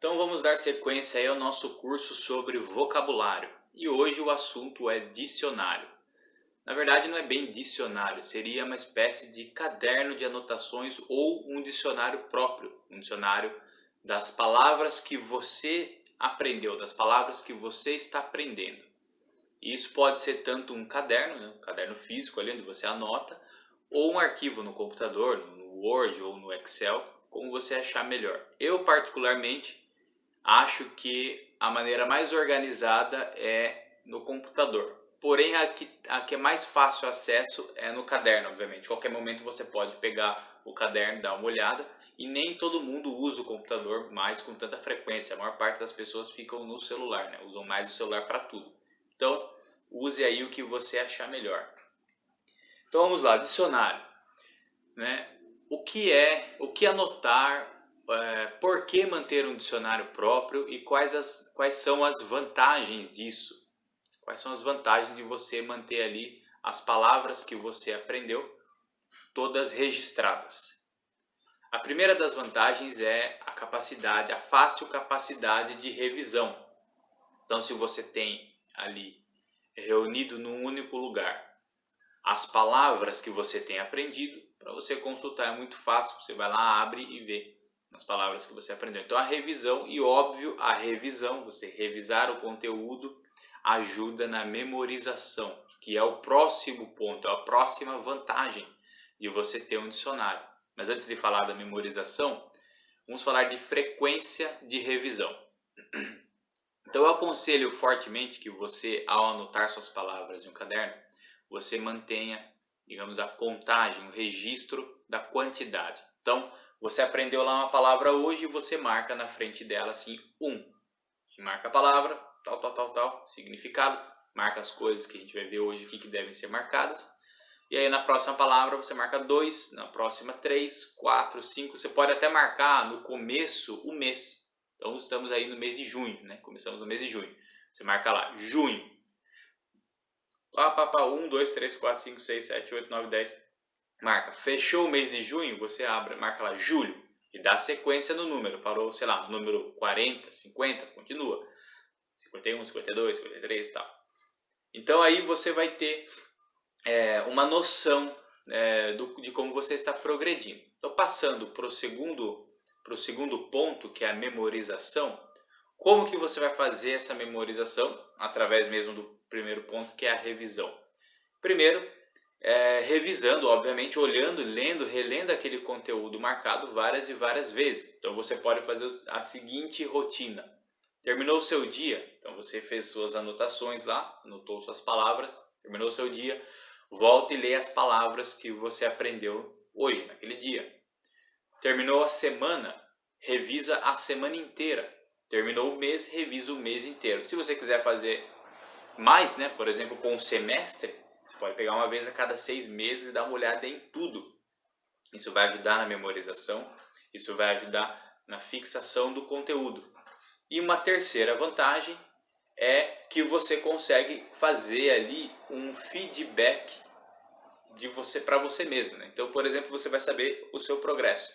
Então vamos dar sequência aí ao nosso curso sobre vocabulário. E hoje o assunto é dicionário. Na verdade não é bem dicionário, seria uma espécie de caderno de anotações ou um dicionário próprio. Um dicionário das palavras que você aprendeu, das palavras que você está aprendendo. E isso pode ser tanto um caderno, né, um caderno físico ali onde você anota, ou um arquivo no computador, no Word ou no Excel, como você achar melhor. Eu particularmente acho que a maneira mais organizada é no computador. Porém, a que é mais fácil acesso é no caderno, obviamente. Qualquer momento você pode pegar o caderno e dar uma olhada. E nem todo mundo usa o computador mais com tanta frequência. A maior parte das pessoas ficam no celular, né? Usam mais o celular para tudo. Então, use aí o que você achar melhor. Então vamos lá, dicionário, né? O que anotar, por que manter um dicionário próprio e quais são as vantagens disso? Quais são as vantagens de você manter ali as palavras que você aprendeu todas registradas? A primeira das vantagens é a fácil capacidade de revisão. Então, se você tem ali reunido num único lugar as palavras que você tem aprendido, para você consultar é muito fácil, você vai lá, abre e vê as palavras que você aprendeu. Então a revisão, e óbvio, a revisão, você revisar o conteúdo, ajuda na memorização, que é o próximo ponto, é a próxima vantagem de você ter um dicionário. Mas antes de falar da memorização, vamos falar de frequência de revisão. Então eu aconselho fortemente que você, ao anotar suas palavras em um caderno, você mantenha, digamos, a contagem, o registro da quantidade. Então, você aprendeu lá uma palavra hoje e você marca na frente dela assim, E marca a palavra, tal, significado, marca as coisas que a gente vai ver hoje aqui que devem ser marcadas. E aí na próxima palavra você marca 2, na próxima 3, 4, 5. Você pode até marcar no começo o mês. Então estamos aí no mês de junho, né? Começamos no mês de junho. Você marca lá, junho. 1, 2, 3, 4, 5, 6, 7, 8, 9, 10. Marca. Fechou o mês de junho, você abre, marca lá julho. E dá sequência no número. Parou, sei lá, no número 40, 50, continua. 51, 52, 53 e tal. Então aí você vai ter uma noção de como você está progredindo. Então passando para o segundo ponto, que é a memorização. Como que você vai fazer essa memorização? Através mesmo do primeiro ponto, que é a revisão. Primeiro, revisando, obviamente, olhando, lendo, relendo aquele conteúdo marcado várias e várias vezes. Então você pode fazer a seguinte rotina. Terminou o seu dia, então você fez suas anotações lá, anotou suas palavras, terminou o seu dia, volta e lê as palavras que você aprendeu hoje, naquele dia. Terminou a semana, revisa a semana inteira. Terminou o mês, revisa o mês inteiro. Se você quiser fazer mais, né, por exemplo, com o semestre, você pode pegar uma vez a cada 6 meses e dar uma olhada em tudo. Isso vai ajudar na memorização, isso vai ajudar na fixação do conteúdo. E uma terceira vantagem é que você consegue fazer ali um feedback de você para você mesmo, né? Então, por exemplo, você vai saber o seu progresso.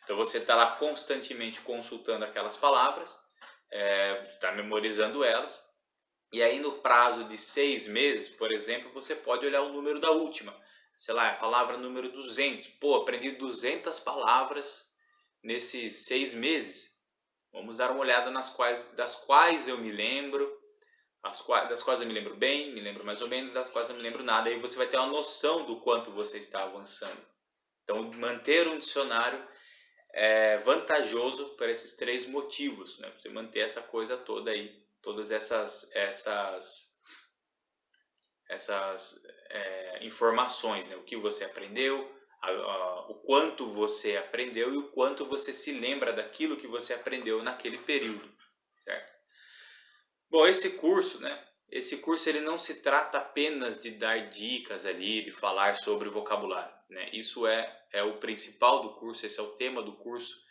Então você está lá constantemente consultando aquelas palavras, está memorizando elas, e aí no prazo de 6 meses, por exemplo, você pode olhar o número da última. Sei lá, a palavra número 200. Pô, aprendi 200 palavras nesses 6 meses. Vamos dar uma olhada das quais eu me lembro, das quais eu me lembro bem, me lembro mais ou menos, das quais eu não me lembro nada. Aí você vai ter uma noção do quanto você está avançando. Então, manter um dicionário é vantajoso por esses 3 motivos, né? Você manter essa coisa toda aí, todas essas informações, né? O que você aprendeu, o quanto você aprendeu e o quanto você se lembra daquilo que você aprendeu naquele período, certo? Bom, esse curso, né? Esse curso ele não se trata apenas de dar dicas ali, de falar sobre vocabulário, né? Isso é o principal do curso, esse é o tema do curso,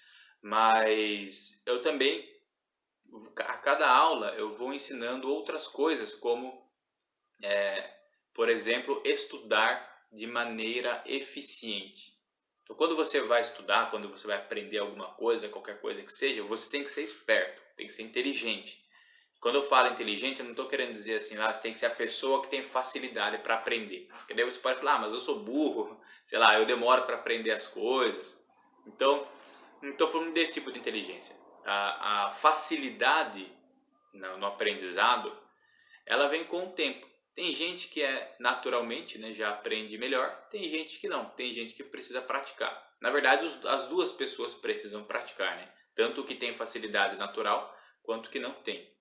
mas eu também, a cada aula, eu vou ensinando outras coisas, como, por exemplo, estudar de maneira eficiente. Então, quando você vai estudar, quando você vai aprender alguma coisa, qualquer coisa que seja, você tem que ser esperto, tem que ser inteligente. Quando eu falo inteligente, eu não estou querendo dizer assim, você tem que ser a pessoa que tem facilidade para aprender. Porque daí você pode falar, mas eu sou burro, sei lá, eu demoro para aprender as coisas. Então, não estou falando desse tipo de inteligência. A facilidade no aprendizado, ela vem com o tempo. Tem gente que naturalmente, né, já aprende melhor, tem gente que não, tem gente que precisa praticar. Na verdade, as duas pessoas precisam praticar, né? Tanto o que tem facilidade natural, quanto o que não tem.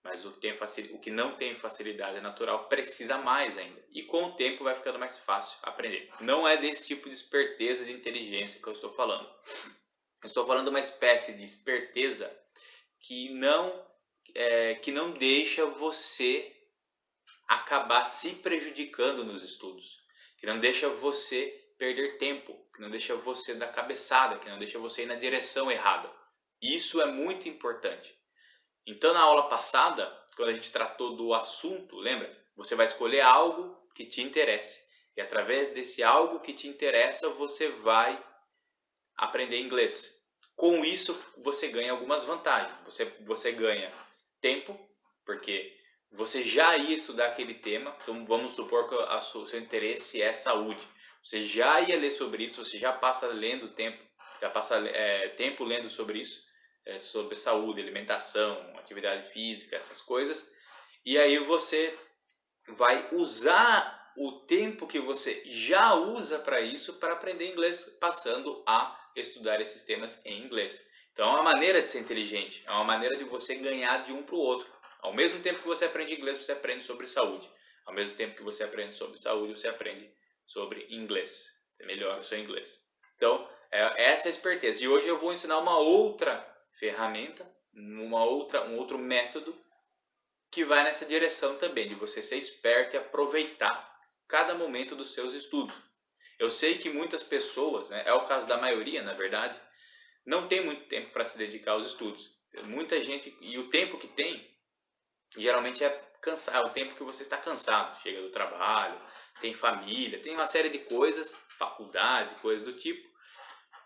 Mas o que não tem facilidade natural precisa mais ainda. E com o tempo vai ficando mais fácil aprender. Não é desse tipo de esperteza de inteligência que eu estou falando. Eu estou falando de uma espécie de esperteza que não deixa você acabar se prejudicando nos estudos, que não deixa você perder tempo, que não deixa você dar cabeçada, que não deixa você ir na direção errada. Isso é muito importante. Então, na aula passada, quando a gente tratou do assunto, lembra? Você vai escolher algo que te interesse. E através desse algo que te interessa, você vai aprender inglês. Com isso, você ganha algumas vantagens. Você ganha tempo, porque você já ia estudar aquele tema. Então, vamos supor que o seu interesse é saúde. Você já ia ler sobre isso, você já passa lendo tempo, tempo lendo sobre isso, sobre saúde, alimentação, atividade física, essas coisas. E aí você vai usar o tempo que você já usa para isso para aprender inglês, passando a estudar esses temas em inglês. Então é uma maneira de ser inteligente, é uma maneira de você ganhar de um para o outro. Ao mesmo tempo que você aprende inglês, você aprende sobre saúde. Ao mesmo tempo que você aprende sobre saúde, você aprende sobre inglês. Você melhora o seu inglês. Então, essa é a esperteza. E hoje eu vou ensinar uma outra ferramenta, um outro método que vai nessa direção também, de você ser esperto e aproveitar cada momento dos seus estudos. Eu sei que muitas pessoas, né, é o caso da maioria, na verdade, não tem muito tempo para se dedicar aos estudos. Muita gente, e o tempo que tem, geralmente é o tempo que você está cansado, chega do trabalho, tem família, tem uma série de coisas, faculdade, coisas do tipo,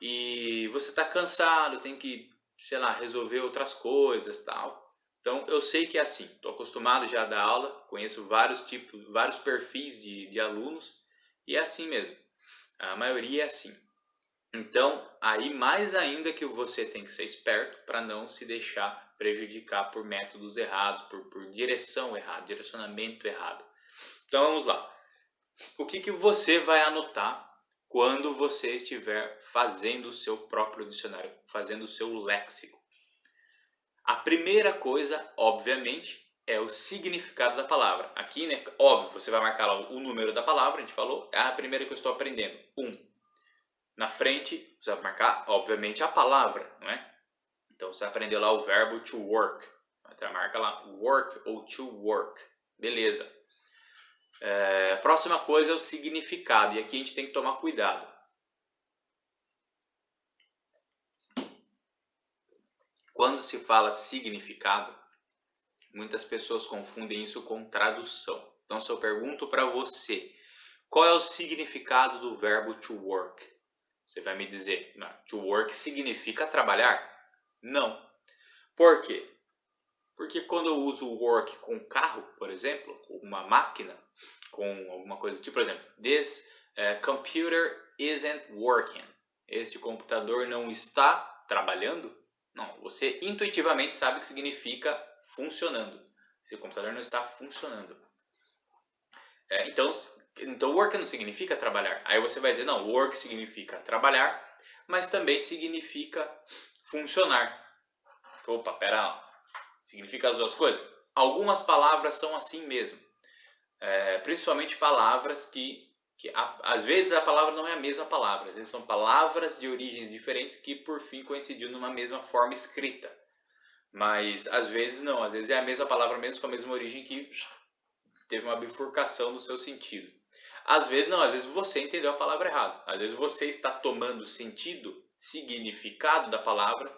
e você está cansado, tem que, sei lá, resolver outras coisas, tal. Então eu sei que é assim, estou acostumado já a dar aula, conheço vários tipos, vários perfis de alunos, e é assim mesmo. A maioria é assim. Então, aí mais ainda que você tem que ser esperto para não se deixar prejudicar por métodos errados, por direção errada, direcionamento errado. Então vamos lá. O que você vai anotar quando você estiver fazendo o seu próprio dicionário, fazendo o seu léxico? A primeira coisa, obviamente, é o significado da palavra. Aqui, né, óbvio, você vai marcar lá o número da palavra, a gente falou, é a primeira que eu estou aprendendo, 1. Na frente, você vai marcar, obviamente, a palavra, não é? Então, você aprendeu lá o verbo to work. Então, marca lá work ou to work. Beleza. A próxima coisa é o significado. E aqui a gente tem que tomar cuidado. Quando se fala significado, muitas pessoas confundem isso com tradução. Então, se eu pergunto para você, qual é o significado do verbo to work? Você vai me dizer, to work significa trabalhar? Não. Por quê? Porque quando eu uso work com carro, por exemplo, com uma máquina, com alguma coisa do tipo, por exemplo, this computer isn't working. Esse computador não está trabalhando? Não, você intuitivamente sabe que significa funcionando. Esse computador não está funcionando. Então work não significa trabalhar. Aí você vai dizer, não, work significa trabalhar, mas também significa funcionar. Opa, pera lá. Significa as duas coisas? Algumas palavras são assim mesmo. Principalmente palavras que às vezes a palavra não é a mesma palavra. Às vezes são palavras de origens diferentes que por fim coincidiram numa mesma forma escrita. Mas às vezes não. Às vezes é a mesma palavra mesmo com a mesma origem que teve uma bifurcação no seu sentido. Às vezes não, às vezes você entendeu a palavra errado. Às vezes você está tomando sentido, significado da palavra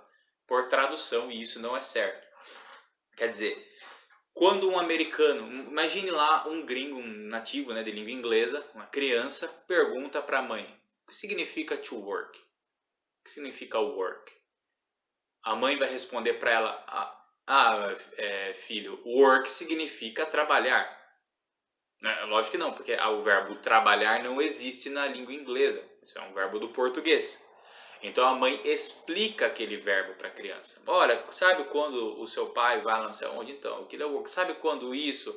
por tradução e isso não é certo. Quer dizer, quando um americano, imagine lá um gringo, um nativo, né, de língua inglesa, uma criança, pergunta para a mãe, O que significa to work? O que significa work? A mãe vai responder para ela, filho, work significa trabalhar. Lógico que não, porque o verbo trabalhar não existe na língua inglesa. Isso é um verbo do português. Então a mãe explica aquele verbo para a criança. Olha, sabe quando o seu pai vai lá não sei onde? Então, aquilo é work. Sabe quando isso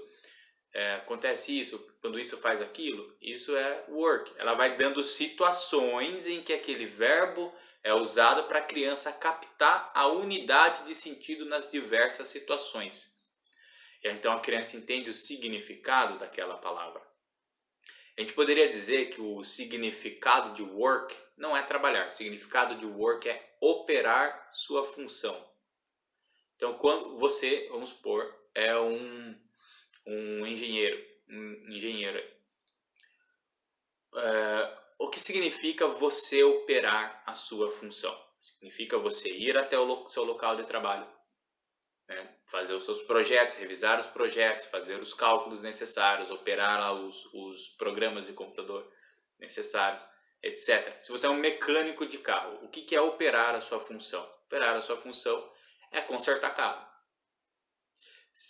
acontece isso? Quando isso faz aquilo? Isso é work. Ela vai dando situações em que aquele verbo é usado para a criança captar a unidade de sentido nas diversas situações. E então a criança entende o significado daquela palavra. A gente poderia dizer que o significado de work não é trabalhar. O significado de work é operar sua função. Então, quando você, vamos supor, é um engenheiro, o que significa você operar a sua função? Significa você ir até o seu local de trabalho, né? Fazer os seus projetos, revisar os projetos, fazer os cálculos necessários, operar lá os programas de computador necessários, etc. Se você é um mecânico de carro, o que é operar a sua função? Operar a sua função é consertar carro.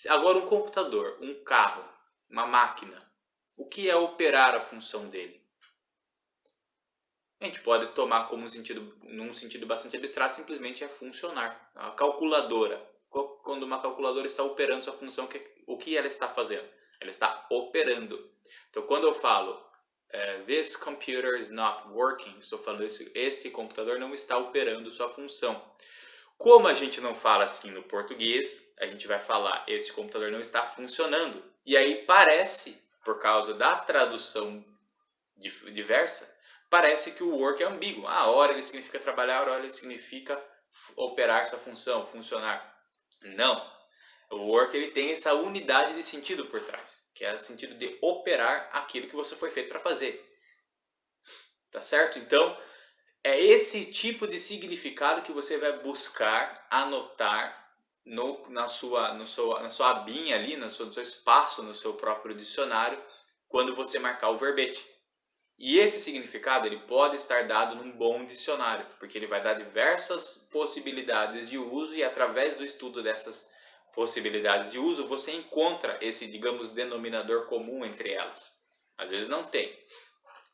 Agora, um computador, um carro, uma máquina, o que é operar a função dele? A gente pode tomar como num sentido bastante abstrato, simplesmente é funcionar. A calculadora, quando uma calculadora está operando sua função, o que ela está fazendo? Ela está operando. Então, quando eu falo this computer is not working, estou falando esse computador não está operando sua função. Como a gente não fala assim no português, a gente vai falar esse computador não está funcionando. E aí parece, por causa da tradução diversa, parece que o work é ambíguo. Hora ele significa trabalhar, hora ele significa operar sua função, funcionar. Não. O work ele tem essa unidade de sentido por trás, que é o sentido de operar aquilo que você foi feito para fazer. Tá certo? Então, é esse tipo de significado que você vai buscar anotar na sua abinha ali, no seu espaço, no seu próprio dicionário, quando você marcar o verbete. E esse significado ele pode estar dado num bom dicionário, porque ele vai dar diversas possibilidades de uso e através do estudo dessas possibilidades de uso você encontra esse, digamos, denominador comum entre elas. Às vezes não tem,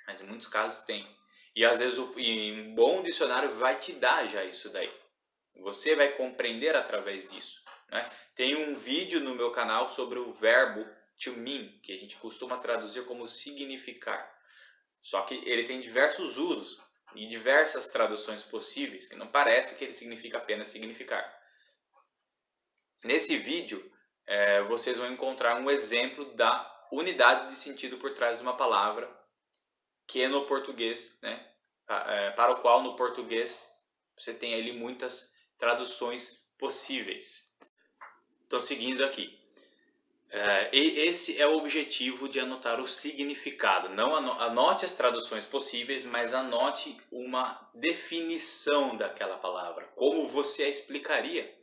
mas em muitos casos tem. E às vezes um bom dicionário vai te dar já isso daí. Você vai compreender através disso, né? Tem um vídeo no meu canal sobre o verbo to mean, que a gente costuma traduzir como significar. Só que ele tem diversos usos e diversas traduções possíveis, que não parece que ele significa apenas significar. Nesse vídeo, vocês vão encontrar um exemplo da unidade de sentido por trás de uma palavra, que é no português, né? Para o qual no português você tem ali muitas traduções possíveis. Então, seguindo aqui. E esse é o objetivo de anotar o significado. Não anote as traduções possíveis, mas anote uma definição daquela palavra. Como você a explicaria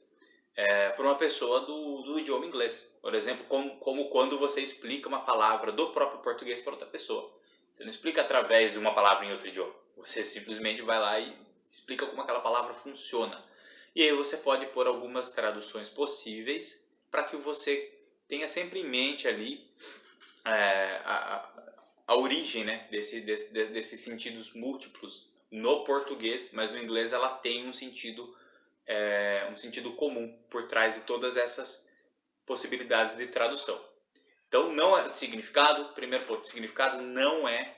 para uma pessoa do idioma inglês. Por exemplo, como quando você explica uma palavra do próprio português para outra pessoa. Você não explica através de uma palavra em outro idioma. Você simplesmente vai lá e explica como aquela palavra funciona. E aí você pode pôr algumas traduções possíveis para que você tenha sempre em mente ali a origem, né, desses sentidos múltiplos no português, mas no inglês ela tem um sentido comum por trás de todas essas possibilidades de tradução. Então, não é significado. Primeiro ponto, significado não é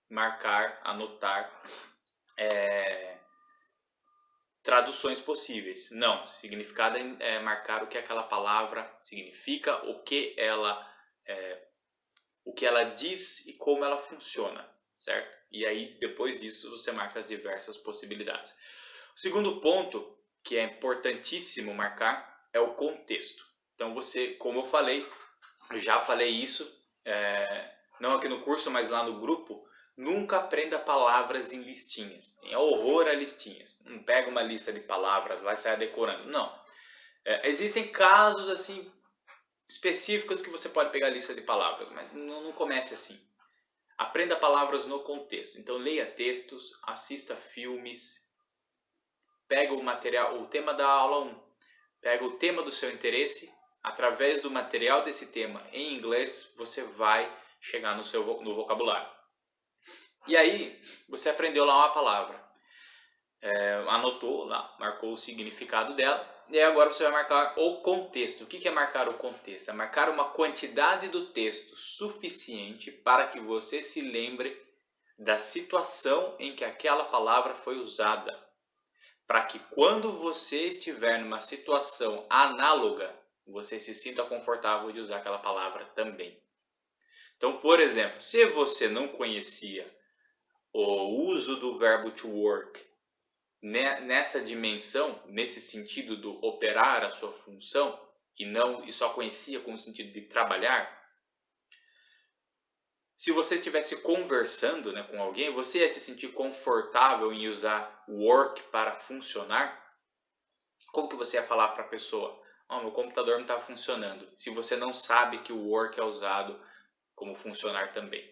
marcar, anotar traduções possíveis. Não, significado é marcar o que aquela palavra significa, o que ela diz e como ela funciona, certo? E aí, depois disso, você marca as diversas possibilidades. O segundo ponto, que é importantíssimo marcar, é o contexto. Então, você, como eu falei, eu já falei isso, não aqui no curso, mas lá no grupo, nunca aprenda palavras em listinhas. Tem horror a listinhas. Não pega uma lista de palavras lá e sai decorando. Não. Existem casos assim específicos que você pode pegar a lista de palavras, mas não comece assim. Aprenda palavras no contexto. Então leia textos, assista filmes, pega o material, o tema da aula 1, pega o tema do seu interesse, através do material desse tema em inglês, você vai chegar no vocabulário. E aí, você aprendeu lá uma palavra, anotou lá, marcou o significado dela, e agora você vai marcar o contexto. O que é marcar o contexto? É marcar uma quantidade do texto suficiente para que você se lembre da situação em que aquela palavra foi usada. Para que quando você estiver numa situação análoga, você se sinta confortável de usar aquela palavra também. Então, por exemplo, se você não conhecia o uso do verbo to work nessa dimensão, nesse sentido do operar a sua função, e só conhecia com o sentido de trabalhar, se você estivesse conversando, né, com alguém, você ia se sentir confortável em usar work para funcionar? Como que você ia falar para a pessoa? Meu computador não está funcionando. Se você não sabe que o work é usado como funcionar também.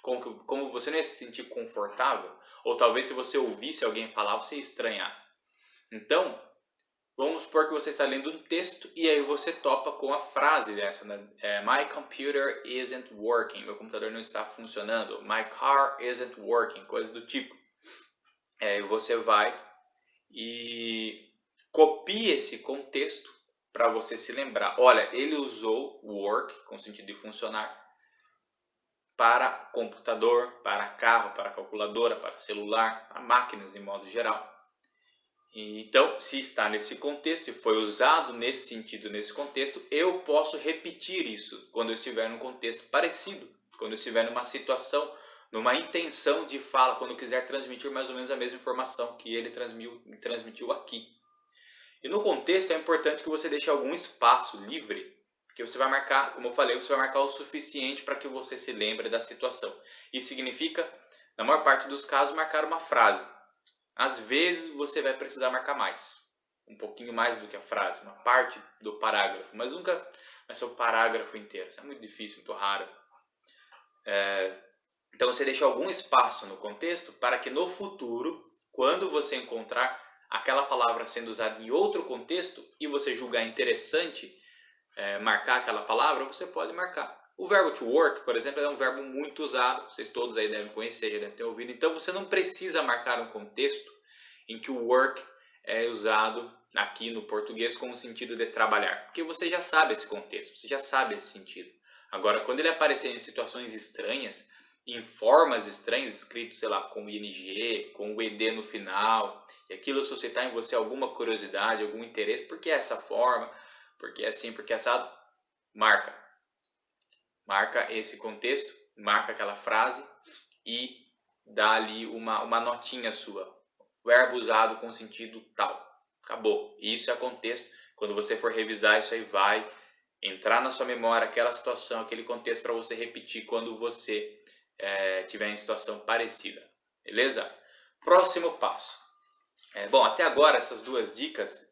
Como você não ia se sentir confortável? Ou talvez se você ouvisse alguém falar, você ia estranhar. Então, vamos supor que você está lendo um texto e aí você topa com a frase dessa, né? My computer isn't working. Meu computador não está funcionando. My car isn't working. Coisa do tipo. Aí você vai e copia esse contexto para você se lembrar. Olha, ele usou work, com o sentido de funcionar, para computador, para carro, para calculadora, para celular, para máquinas em modo geral. Então, se está nesse contexto, se foi usado nesse sentido, nesse contexto, eu posso repetir isso quando eu estiver num contexto parecido, quando eu estiver numa situação, numa intenção de fala, quando eu quiser transmitir mais ou menos a mesma informação que ele transmitiu aqui. E no contexto é importante que você deixe algum espaço livre, porque você vai marcar, como eu falei, você vai marcar o suficiente para que você se lembre da situação. Isso significa, na maior parte dos casos, marcar uma frase. Às vezes você vai precisar marcar mais, um pouquinho mais do que a frase, uma parte do parágrafo, mas nunca vai ser o parágrafo inteiro. Isso é muito difícil, muito raro. Então você deixa algum espaço no contexto para que no futuro, quando você encontrar aquela palavra sendo usada em outro contexto e você julgar interessante marcar aquela palavra, você pode marcar. O verbo to work, por exemplo, é um verbo muito usado, vocês todos aí devem conhecer, já devem ter ouvido. Então você não precisa marcar um contexto em que o work é usado aqui no português com o sentido de trabalhar, porque você já sabe esse contexto, você já sabe esse sentido. Agora, quando ele aparecer em situações estranhas, em formas estranhas, escrito, sei lá, com ing, com o ed no final, e aquilo suscitar em você alguma curiosidade, algum interesse, por que é essa forma, por que é assim, por que é assado, marca. Marca esse contexto, marca aquela frase e dá ali uma notinha sua. Verbo usado com sentido tal. Acabou. Isso é contexto. Quando você for revisar, isso aí vai entrar na sua memória aquela situação, aquele contexto para você repetir quando você tiver em situação parecida. Beleza? Próximo passo. Bom, até agora essas duas dicas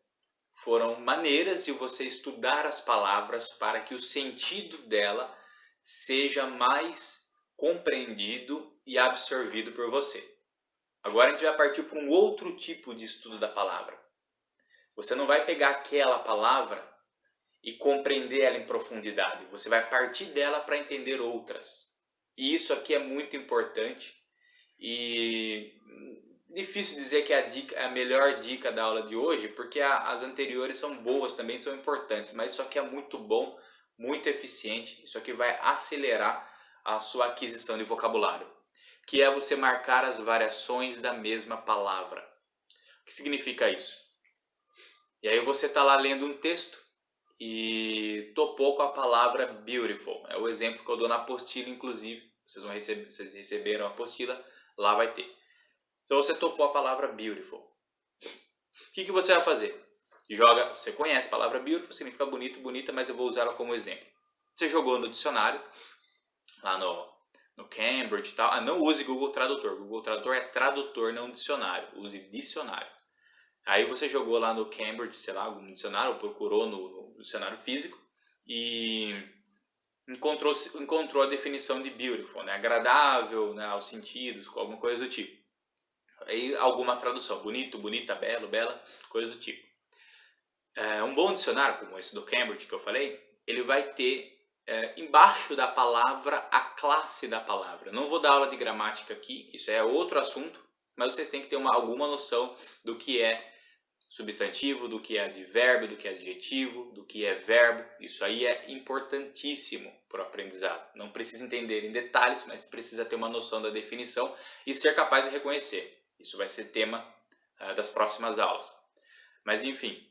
foram maneiras de você estudar as palavras para que o sentido dela seja mais compreendido e absorvido por você. Agora a gente vai partir para um outro tipo de estudo da palavra. Você não vai pegar aquela palavra e compreender ela em profundidade. Você vai partir dela para entender outras. E isso aqui é muito importante e difícil dizer que é a melhor dica da aula de hoje, porque as anteriores são boas também, são importantes, mas isso aqui é muito bom, muito eficiente. Isso aqui vai acelerar a sua aquisição de vocabulário, que é você marcar as variações da mesma palavra. O que significa isso? E aí você está lá lendo um texto e topou com a palavra beautiful. É o exemplo que eu dou na apostila, inclusive. Vocês receberam a apostila, lá vai ter. Então você topou a palavra beautiful. O que você vai fazer? Você conhece a palavra beautiful, significa bonito, bonita, mas eu vou usar ela como exemplo. Você jogou no dicionário, lá no Cambridge e tal. Não use Google Tradutor. Google Tradutor é tradutor, não dicionário. Use dicionário. Aí você jogou lá no Cambridge, sei lá, algum dicionário, ou procurou no dicionário físico e encontrou a definição de beautiful, né? Agradável, né? Aos sentidos, alguma coisa do tipo. Aí alguma tradução, bonito, bonita, belo, bela, coisa do tipo. Um bom dicionário, como esse do Cambridge que eu falei, ele vai ter embaixo da palavra a classe da palavra. Não vou dar aula de gramática aqui, isso é outro assunto, mas vocês têm que ter alguma noção do que é substantivo, do que é advérbio, do que é adjetivo, do que é verbo. Isso aí é importantíssimo para o aprendizado. Não precisa entender em detalhes, mas precisa ter uma noção da definição e ser capaz de reconhecer. Isso vai ser tema das próximas aulas. Mas enfim,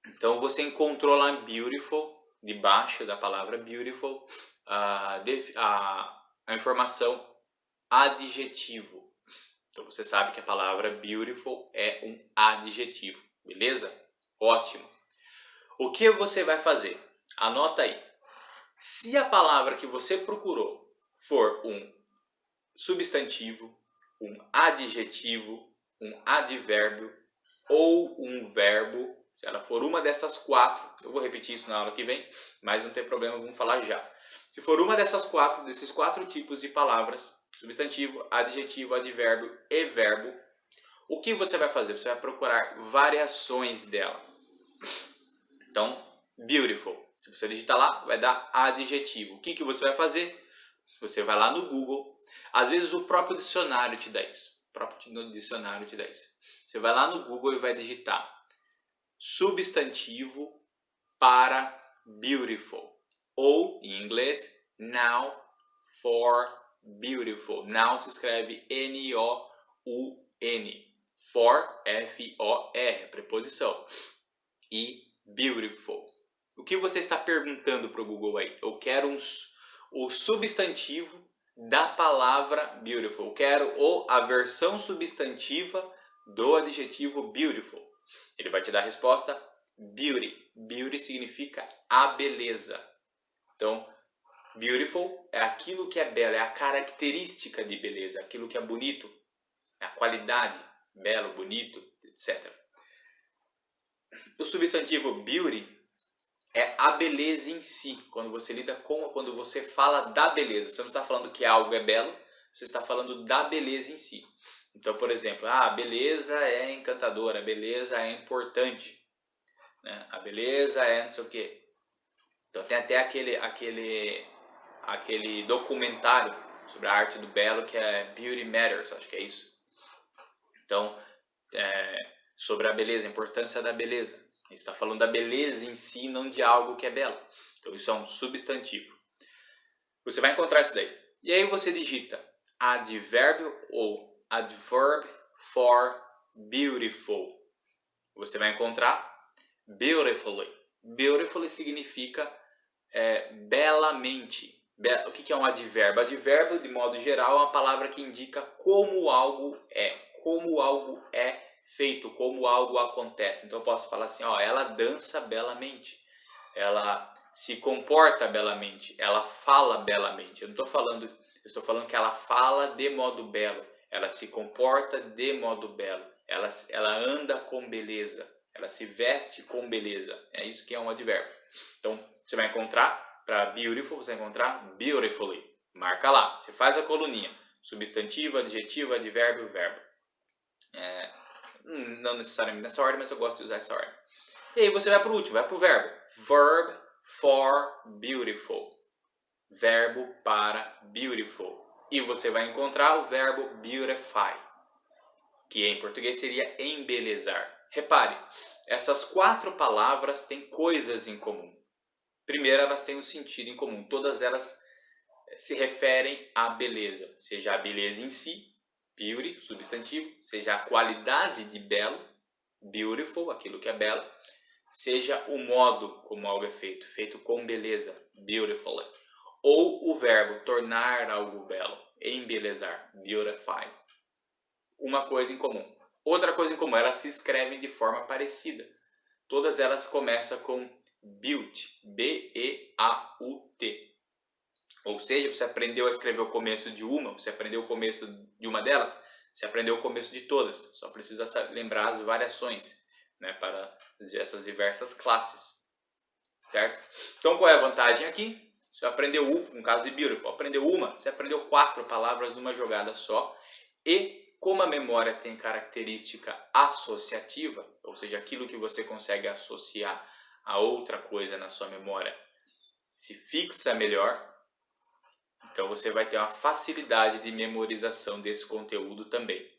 então você encontrou lá beautiful, debaixo da palavra beautiful, a informação adjetivo. Então você sabe que a palavra beautiful é um adjetivo, beleza? Ótimo. O que você vai fazer? Anota aí. Se a palavra que você procurou for um substantivo, um adjetivo, um advérbio ou um verbo, se ela for uma dessas quatro, eu vou repetir isso na aula que vem, mas não tem problema, vamos falar já. Se for uma desses quatro tipos de palavras, substantivo, adjetivo, advérbio e verbo, o que você vai fazer? Você vai procurar variações dela. Então, beautiful. Se você digitar lá, vai dar adjetivo. O que você vai fazer? Você vai lá no Google. Às vezes o próprio dicionário te dá isso. Você vai lá no Google e vai digitar substantivo para beautiful. Ou, em inglês, noun for beautiful. Noun se escreve N-O-U-N. For, F-O-R, preposição. E beautiful. O que você está perguntando para o Google aí? Eu quero o substantivo da palavra beautiful. Eu quero a versão substantiva do adjetivo beautiful. Ele vai te dar a resposta beauty. Beauty significa a beleza. Então, beautiful é aquilo que é belo, é a característica de beleza, aquilo que é bonito, é a qualidade, belo, bonito, etc. O substantivo beauty é a beleza em si, quando você fala da beleza. Você não está falando que algo é belo, você está falando da beleza em si. Então, por exemplo, a beleza é encantadora, a beleza é importante, né? A beleza é não sei o quê. Então tem até aquele documentário sobre a arte do belo que é Beauty Matters, acho que é isso. Então, sobre a beleza, a importância da beleza. A gente está falando da beleza em si, não de algo que é belo. Então isso é um substantivo. Você vai encontrar isso daí. E aí você digita advérbio ou adverb for beautiful. Você vai encontrar beautifully. Beautifully significa belamente. O que é um advérbio? Advérbio, de modo geral, é uma palavra que indica como algo é feito, como algo acontece. Então eu posso falar assim, ela dança belamente, ela se comporta belamente, ela fala belamente. Eu estou falando que ela fala de modo belo, ela se comporta de modo belo, ela anda com beleza, ela se veste com beleza. É isso que é um advérbio. Então você vai encontrar, para beautiful, você vai encontrar beautifully. Marca lá, você faz a coluninha, substantivo, adjetivo, advérbio, verbo. Não necessariamente nessa ordem, mas eu gosto de usar essa ordem. E aí você vai para o último, vai para o verbo. Verb for beautiful. Verbo para beautiful. E você vai encontrar o verbo beautify, que em português seria embelezar. Repare, essas quatro palavras têm coisas em comum. Primeiro, elas têm um sentido em comum. Todas elas se referem à beleza. Seja a beleza em si, beauty, substantivo. Seja a qualidade de belo, beautiful, aquilo que é belo. Seja o modo como algo é feito, feito com beleza, beautifully. Ou o verbo, tornar algo belo, embelezar, beautify. Uma coisa em comum. Outra coisa em comum, elas se escrevem de forma parecida. Todas elas começam com Beaut, B-E-A-U-T. Ou seja, você aprendeu a escrever o começo de uma, você aprendeu o começo de uma delas, você aprendeu o começo de todas. Só precisa lembrar as variações, né, para essas diversas classes. Certo? Então qual é a vantagem aqui? Você aprendeu no caso de beautiful, aprendeu uma, você aprendeu 4 palavras numa jogada só. E como a memória tem característica associativa, ou seja, aquilo que você consegue associar a outra coisa na sua memória se fixa melhor, então você vai ter uma facilidade de memorização desse conteúdo também.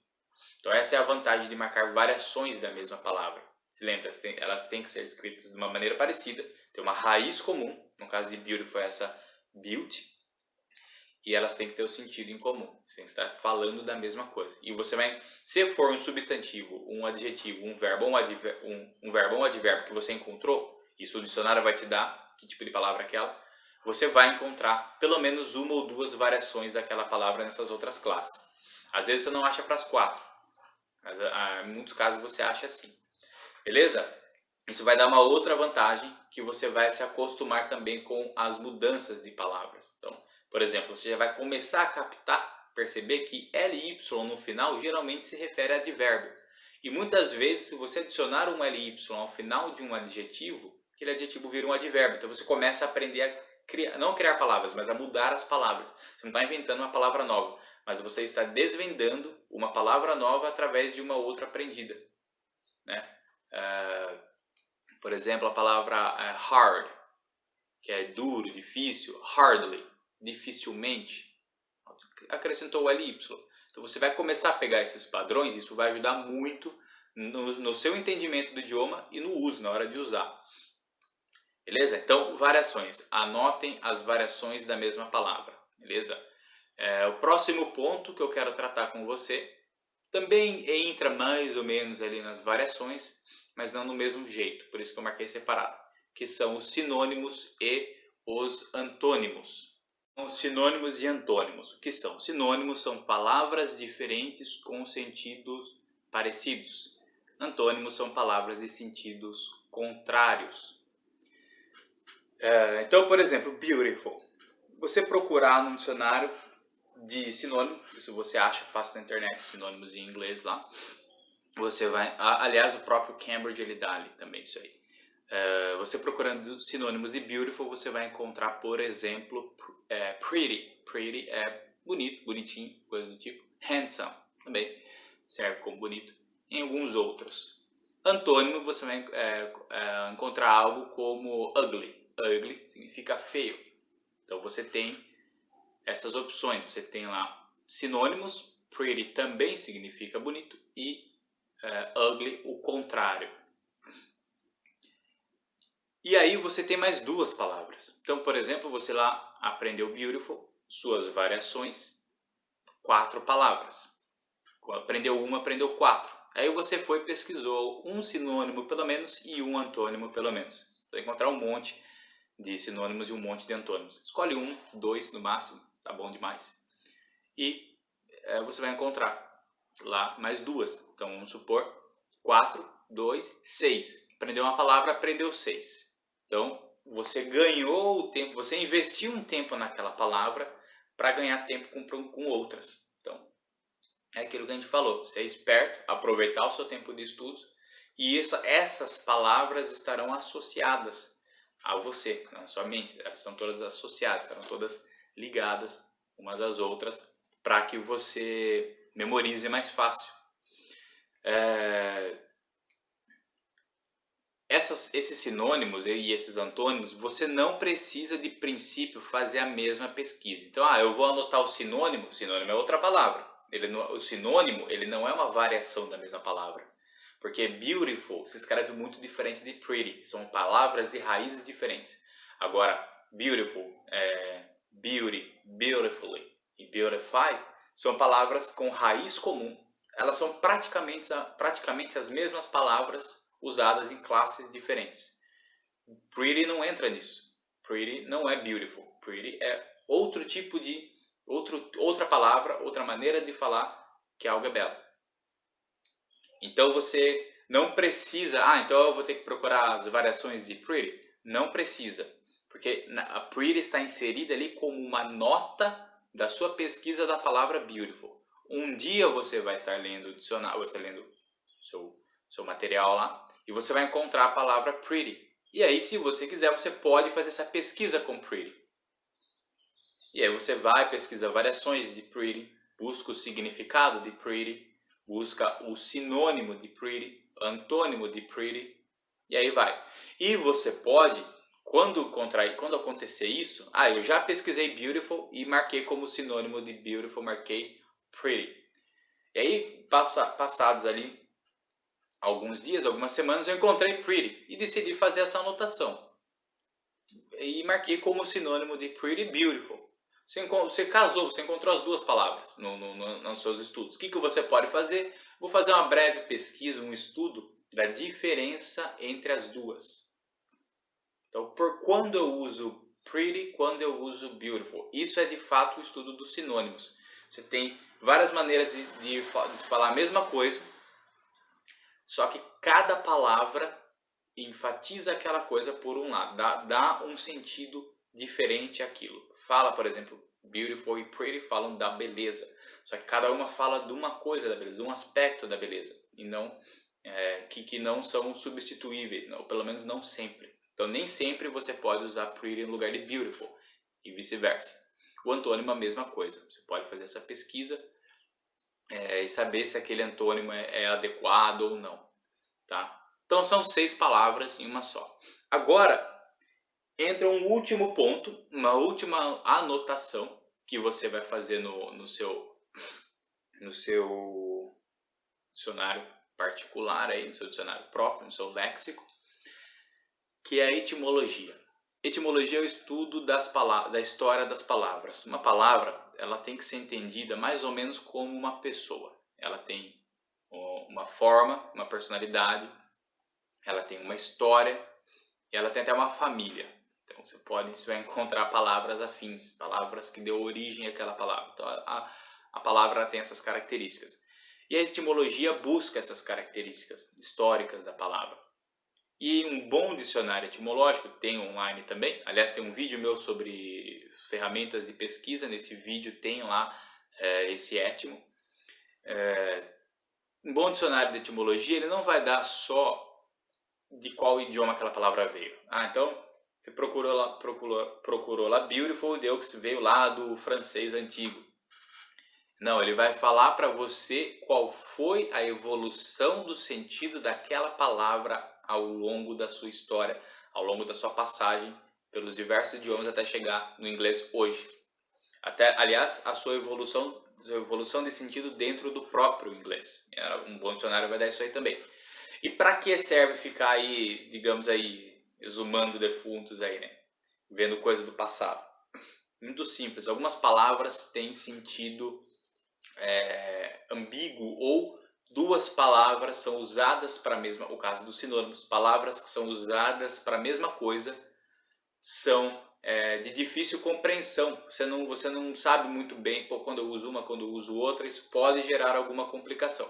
Então essa é a vantagem de marcar variações da mesma palavra. Se lembra, elas têm que ser escritas de uma maneira parecida, tem uma raiz comum, no caso de beautiful é essa beauty, e elas têm que ter o sentido em comum, você tem que estar falando da mesma coisa. E você vai, se for um substantivo, um adjetivo, um verbo ou um advérbio que você encontrou, isso o dicionário vai te dar, que tipo de palavra é aquela, você vai encontrar pelo menos uma ou duas variações daquela palavra nessas outras classes. Às vezes você não acha para as 4, mas em muitos casos você acha assim. Beleza? Isso vai dar uma outra vantagem, que você vai se acostumar também com as mudanças de palavras. Então, por exemplo, você já vai começar a captar, perceber que LY no final geralmente se refere a advérbio. E muitas vezes, se você adicionar um LY ao final de um adjetivo, aquele adjetivo vira um advérbio. Então você começa a aprender a criar, não criar palavras, mas a mudar as palavras. Você não está inventando uma palavra nova, mas você está desvendando uma palavra nova através de uma outra aprendida, né? Por exemplo, a palavra hard, que é duro, difícil, hardly, dificilmente, acrescentou o LY. Então você vai começar a pegar esses padrões, isso vai ajudar muito no seu entendimento do idioma e no uso, na hora de usar. Beleza? Então, variações. Anotem as variações da mesma palavra. Beleza? O próximo ponto que eu quero tratar com você também entra mais ou menos ali nas variações, mas não no mesmo jeito, por isso que eu marquei separado, que são os sinônimos e os antônimos. Então, sinônimos e antônimos. O que são? Sinônimos são palavras diferentes com sentidos parecidos. Antônimos são palavras de sentidos contrários. Então, por exemplo, beautiful. Você procurar no dicionário de sinônimo, isso você acha fácil na internet, sinônimos em inglês lá. Você vai, aliás, o próprio Cambridge ele dá ali também isso aí. Você procurando sinônimos de beautiful, você vai encontrar, por exemplo, pretty. Pretty é bonito, bonitinho, coisa do tipo. Handsome também serve como bonito. Em alguns outros. Antônimo, você vai encontrar algo como ugly. Ugly significa feio. Então você tem essas opções. Você tem lá sinônimos. Pretty também significa bonito. E ugly, o contrário. E aí você tem mais duas palavras. Então, por exemplo, você lá aprendeu beautiful, suas variações, 4 palavras. Aprendeu uma, aprendeu 4. Aí você foi e pesquisou um sinônimo pelo menos e um antônimo pelo menos. Você vai encontrar um monte de sinônimos e um monte de antônimos. Escolhe 1, 2 no máximo, tá bom demais. E você vai encontrar lá mais duas. Então vamos supor 4, 2, 6. Aprendeu uma palavra, aprendeu 6. Então você ganhou o tempo, você investiu um tempo naquela palavra para ganhar tempo com outras. Então é aquilo que a gente falou, ser esperto, aproveitar o seu tempo de estudos e essas palavras estarão associadas a você, na sua mente. Elas são todas associadas, estarão todas ligadas umas às outras para que você memorize mais fácil. Esses sinônimos e esses antônimos, você não precisa de princípio fazer a mesma pesquisa. Então, eu vou anotar o sinônimo é outra palavra. O sinônimo ele não é uma variação da mesma palavra. Porque beautiful se escreve muito diferente de pretty. São palavras e raízes diferentes. Agora, beautiful, beauty, beautifully e beautify são palavras com raiz comum. Elas são praticamente as mesmas palavras usadas em classes diferentes. Pretty não entra nisso. Pretty não é beautiful. Pretty é outro tipo de outra palavra, outra maneira de falar que algo é belo. Então você não precisa, então eu vou ter que procurar as variações de pretty. Não precisa, porque a pretty está inserida ali como uma nota da sua pesquisa da palavra beautiful. Um dia você vai estar lendo o dicionário, você lendo seu material lá, e você vai encontrar a palavra pretty. E aí, se você quiser, você pode fazer essa pesquisa com pretty. E aí você vai, pesquisa variações de pretty, busca o significado de pretty, busca o sinônimo de pretty, antônimo de pretty, e aí vai. E você pode, quando acontecer isso, eu já pesquisei beautiful e marquei como sinônimo de beautiful, marquei pretty. E aí, passados ali alguns dias, algumas semanas, eu encontrei pretty e decidi fazer essa anotação. E marquei como sinônimo de pretty beautiful. Você casou, você encontrou as duas palavras nos seus estudos. O que você pode fazer? Vou fazer uma breve pesquisa, um estudo da diferença entre as duas. Então, por quando eu uso pretty, quando eu uso beautiful. Isso é de fato o estudo dos sinônimos. Você tem várias maneiras de se falar a mesma coisa, só que cada palavra enfatiza aquela coisa por um lado, dá um sentido diferente àquilo. Fala, por exemplo, beautiful e pretty falam da beleza, só que cada uma fala de uma coisa da beleza, de um aspecto da beleza, e não que não são substituíveis, não, ou pelo menos não sempre. Então nem sempre você pode usar pretty no lugar de beautiful, e vice-versa. O antônimo é a mesma coisa, você pode fazer essa pesquisa e saber se aquele antônimo é adequado ou não, tá? Então são 6 palavras em uma só. Agora entra um último ponto, uma última anotação que você vai fazer no seu dicionário particular, aí, no seu dicionário próprio, no seu léxico, que é a etimologia. Etimologia é o estudo da história das palavras. Uma palavra, ela tem que ser entendida mais ou menos como uma pessoa. Ela tem uma forma, uma personalidade, ela tem uma história e ela tem até uma família. Então você vai encontrar palavras afins, palavras que deu origem àquela palavra. Então a palavra tem essas características. E a etimologia busca essas características históricas da palavra. E um bom dicionário etimológico, tem online também. Aliás, tem um vídeo meu sobre ferramentas de pesquisa. Nesse vídeo tem lá esse etimo. Um bom dicionário de etimologia, ele não vai dar só de qual idioma aquela palavra veio. Então você procurou lá beautiful, deu que veio lá do francês antigo. Não, ele vai falar para você qual foi a evolução do sentido daquela palavra ao longo da sua história, ao longo da sua passagem pelos diversos idiomas até chegar no inglês hoje. Aliás, a sua evolução de sentido dentro do próprio inglês. Um bom dicionário vai dar isso aí também. E para que serve ficar aí, digamos aí, exumando defuntos aí, né? Vendo coisa do passado? Muito simples. Algumas palavras têm sentido ambíguo ou duas palavras são usadas para a mesma... O caso dos sinônimos. Palavras que são usadas para a mesma coisa são de difícil compreensão. Você não sabe muito bem quando eu uso uma, quando eu uso outra. Isso pode gerar alguma complicação.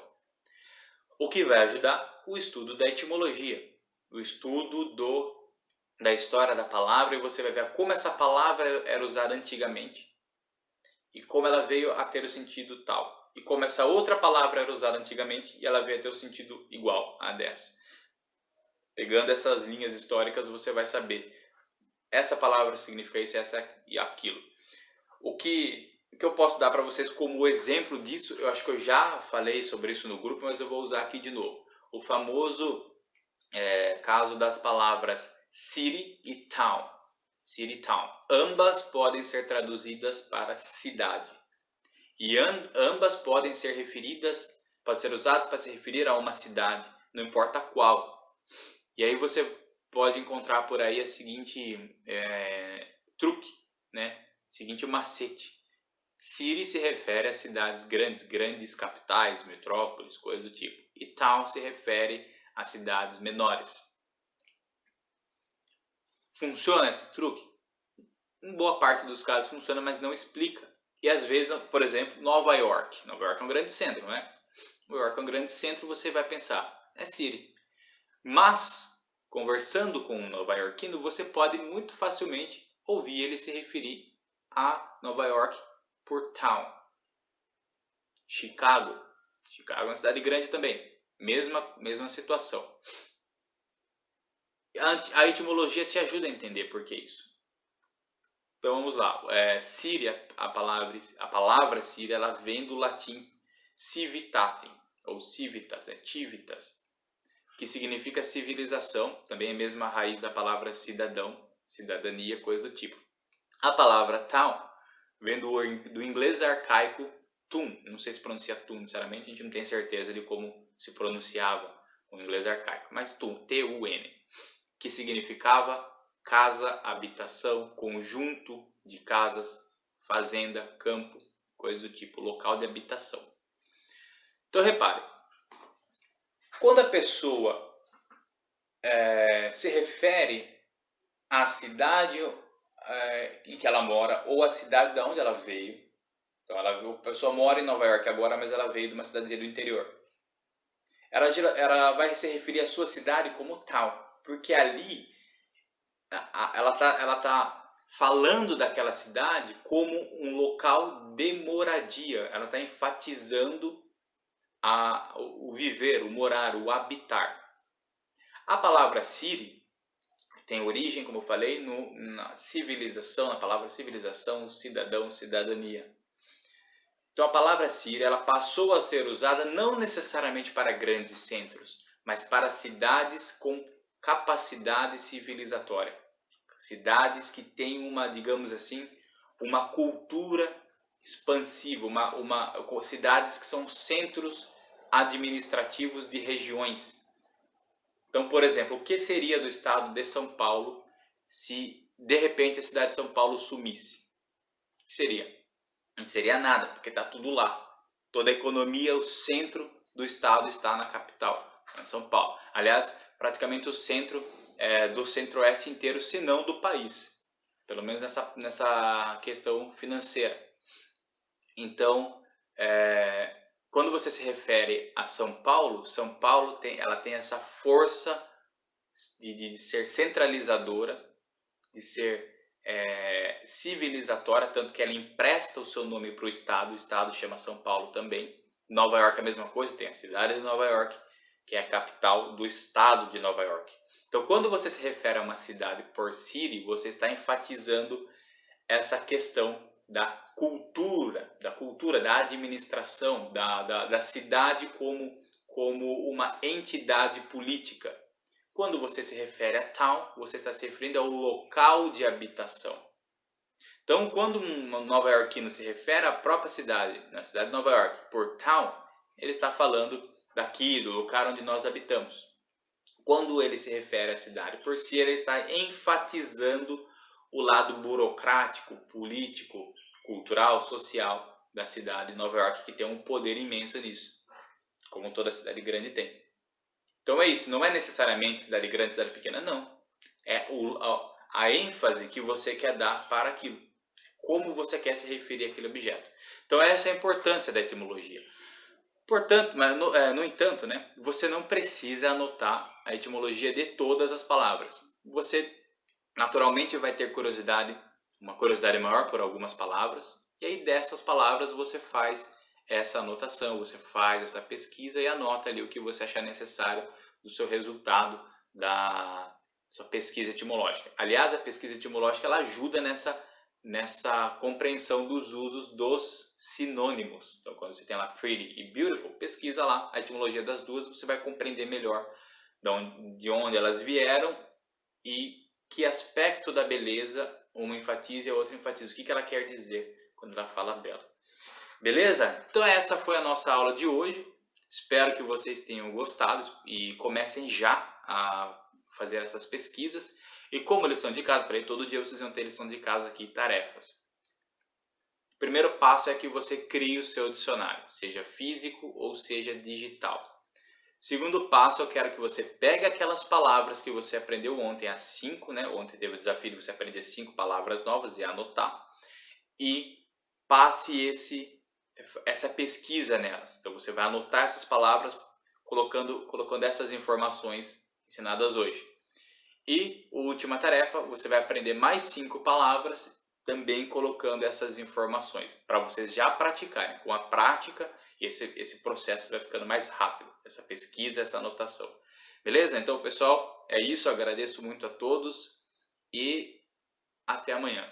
O que vai ajudar? O estudo da etimologia, o estudo da história da palavra, e você vai ver como essa palavra era usada antigamente e como ela veio a ter o sentido tal, e como essa outra palavra era usada antigamente e ela veio a ter o sentido igual a dessa. Pegando essas linhas históricas, você vai saber essa palavra significa isso, essa e aquilo. O que eu posso dar para vocês como exemplo disso, eu acho que eu já falei sobre isso no grupo, mas eu vou usar aqui de novo. O famoso caso das palavras city e town. City e town. Ambas podem ser traduzidas para cidade. E ambas podem ser usadas para se referir a uma cidade, não importa qual. E aí você pode encontrar por aí a seguinte truque, né? Seguinte macete. City se refere a cidades grandes capitais, metrópoles, coisa do tipo. E town se refere a cidades menores. Funciona esse truque? Em boa parte dos casos funciona, mas não explica. E às vezes, por exemplo, Nova York. Nova York é um grande centro, não é? Nova York é um grande centro, você vai pensar, é City. Mas, conversando com um nova-iorquino, você pode muito facilmente ouvir ele se referir a Nova York por town. Chicago é uma cidade grande também, mesma situação. A etimologia te ajuda a entender por que isso. Então vamos lá. Síria, a palavra Síria, ela vem do latim civitatem, ou civitas, civitas, que significa civilização, também é a mesma raiz da palavra cidadão, cidadania, coisa do tipo. A palavra town vem do inglês arcaico tun, não sei se pronuncia tun, sinceramente, a gente não tem certeza de como se pronunciava o inglês arcaico, mas tun, T-U-N, que significava casa, habitação, conjunto de casas, fazenda, campo, coisa do tipo, local de habitação. Então repare, quando a pessoa se refere à cidade em que ela mora ou à cidade de onde ela veio, então a pessoa mora em Nova York agora, mas ela veio de uma cidadezinha do interior, ela vai se referir à sua cidade como tal, porque ali ela tá falando daquela cidade como um local de moradia, ela está enfatizando o viver, o morar, o habitar. A palavra city tem origem, como eu falei, na civilização, na palavra civilização, cidadão, cidadania. Então a palavra city ela passou a ser usada não necessariamente para grandes centros, mas para cidades com capacidade civilizatória. Cidades que têm digamos assim, uma cultura expansiva, cidades que são centros administrativos de regiões. Então, por exemplo, o que seria do estado de São Paulo se de repente a cidade de São Paulo sumisse? O que seria? Não seria nada, porque está tudo lá. Toda a economia, o centro do estado está na capital, em São Paulo. Aliás, praticamente o centro do Centro-Oeste inteiro, se não do país. Pelo menos nessa questão financeira. Então, quando você se refere a São Paulo ela tem essa força de ser centralizadora, de ser civilizatória, tanto que ela empresta o seu nome para o estado chama São Paulo também. Nova York é a mesma coisa, tem a cidade de Nova York, que é a capital do estado de Nova York. Então, quando você se refere a uma cidade por city, você está enfatizando essa questão da cultura, da administração, da cidade como uma entidade política. Quando você se refere a town, você está se referindo ao local de habitação. Então, quando um nova-iorquino se refere à própria cidade, na cidade de Nova York, por town, ele está falando daqui, do local onde nós habitamos. Quando ele se refere à cidade por si, ele está enfatizando o lado burocrático, político, cultural, social da cidade de Nova York, que tem um poder imenso nisso, como toda cidade grande tem. Então é isso, não é necessariamente cidade grande, cidade pequena, não. É a ênfase que você quer dar para aquilo, como você quer se referir àquele objeto. Então essa é a importância da etimologia. Portanto, mas no entanto, né, você não precisa anotar a etimologia de todas as palavras. Você naturalmente vai ter uma curiosidade maior por algumas palavras, e aí dessas palavras você faz essa anotação, você faz essa pesquisa e anota ali o que você achar necessário do seu resultado da sua pesquisa etimológica. Aliás, a pesquisa etimológica ela ajuda nessa compreensão dos usos dos sinônimos. Então, quando você tem lá pretty e beautiful, pesquisa lá a etimologia das duas, você vai compreender melhor de onde elas vieram e que aspecto da beleza uma enfatiza e a outra enfatiza. O que ela quer dizer quando ela fala bela. Beleza? Então essa foi a nossa aula de hoje. Espero que vocês tenham gostado e comecem já a fazer essas pesquisas. E como lição de casa, para todo dia vocês vão ter lição de casa aqui, tarefas. O primeiro passo é que você crie o seu dicionário, seja físico ou seja digital. Segundo passo, eu quero que você pegue aquelas palavras que você aprendeu ontem, as 5, né? Ontem teve o desafio de você aprender 5 palavras novas e anotar. E passe essa pesquisa nelas. Então você vai anotar essas palavras, colocando essas informações ensinadas hoje. E, última tarefa, você vai aprender mais 5 palavras, também colocando essas informações, para vocês já praticarem. Com a prática, esse processo vai ficando mais rápido, essa pesquisa, essa anotação. Beleza? Então, pessoal, é isso. Agradeço muito a todos e até amanhã.